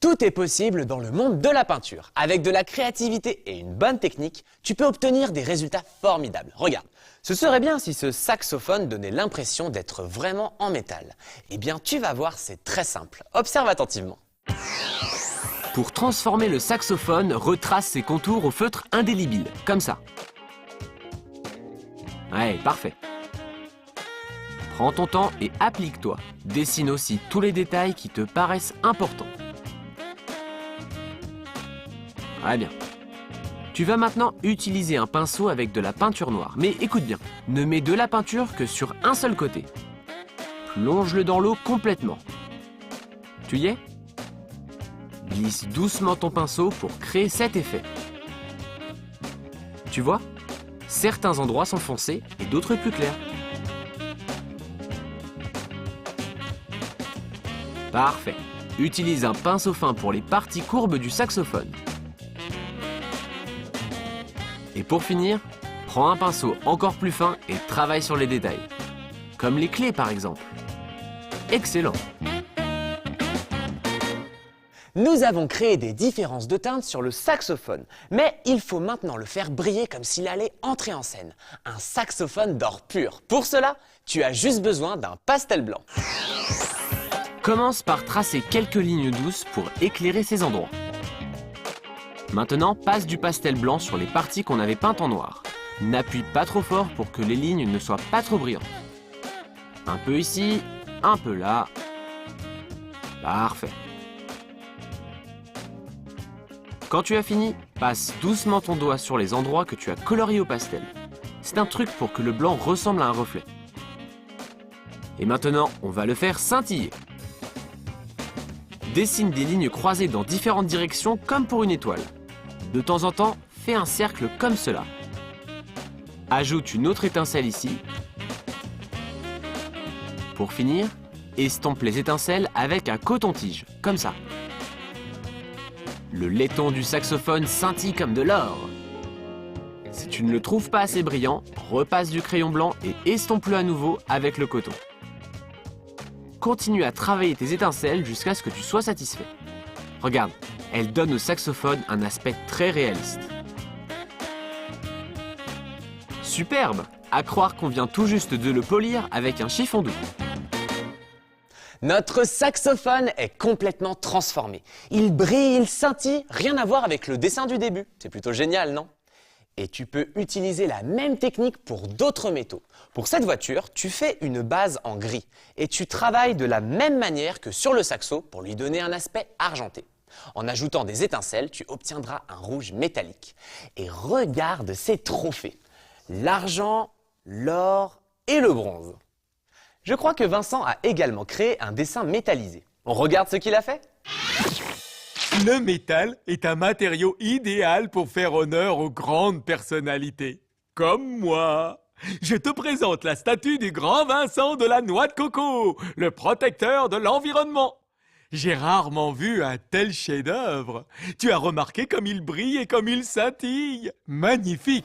Tout est possible dans le monde de la peinture. Avec de la créativité et une bonne technique, tu peux obtenir des résultats formidables. Regarde, ce serait bien si ce saxophone donnait l'impression d'être vraiment en métal. Eh bien, tu vas voir, c'est très simple. Observe attentivement. Pour transformer le saxophone, retrace ses contours au feutre indélébile, comme ça. Ouais, parfait. Prends ton temps et applique-toi. Dessine aussi tous les détails qui te paraissent importants. Très bien. Tu vas maintenant utiliser un pinceau avec de la peinture noire. Mais écoute bien, ne mets de la peinture que sur un seul côté. Plonge-le dans l'eau complètement. Tu y es ? Glisse doucement ton pinceau pour créer cet effet. Tu vois ? Certains endroits sont foncés et d'autres plus clairs. Parfait. Utilise un pinceau fin pour les parties courbes du saxophone. Et pour finir, prends un pinceau encore plus fin et travaille sur les détails. Comme les clés par exemple. Excellent! Nous avons créé des différences de teintes sur le saxophone, mais il faut maintenant le faire briller comme s'il allait entrer en scène. Un saxophone d'or pur. Pour cela, tu as juste besoin d'un pastel blanc. Commence par tracer quelques lignes douces pour éclairer ces endroits. Maintenant, passe du pastel blanc sur les parties qu'on avait peintes en noir. N'appuie pas trop fort pour que les lignes ne soient pas trop brillantes. Un peu ici, un peu là. Parfait. Quand tu as fini, passe doucement ton doigt sur les endroits que tu as coloriés au pastel. C'est un truc pour que le blanc ressemble à un reflet. Et maintenant, on va le faire scintiller. Dessine des lignes croisées dans différentes directions comme pour une étoile. De temps en temps, fais un cercle comme cela. Ajoute une autre étincelle ici. Pour finir, estompe les étincelles avec un coton-tige, comme ça. Le laiton du saxophone scintille comme de l'or. Si tu ne le trouves pas assez brillant, repasse du crayon blanc et estompe-le à nouveau avec le coton. Continue à travailler tes étincelles jusqu'à ce que tu sois satisfait. Regarde, elles donnent au saxophone un aspect très réaliste. Superbe! À croire qu'on vient tout juste de le polir avec un chiffon doux. Notre saxophone est complètement transformé. Il brille, il scintille, rien à voir avec le dessin du début. C'est plutôt génial, non ? Et tu peux utiliser la même technique pour d'autres métaux. Pour cette voiture, tu fais une base en gris et tu travailles de la même manière que sur le saxo pour lui donner un aspect argenté. En ajoutant des étincelles, tu obtiendras un rouge métallique. Et regarde ces trophées. L'argent, l'or et le bronze. Je crois que Vincent a également créé un dessin métallisé. On regarde ce qu'il a fait ? Le métal est un matériau idéal pour faire honneur aux grandes personnalités. Comme moi. Je te présente la statue du grand Vincent de la noix de coco, le protecteur de l'environnement. J'ai rarement vu un tel chef-d'œuvre. Tu as remarqué comme il brille et comme il scintille. Magnifique!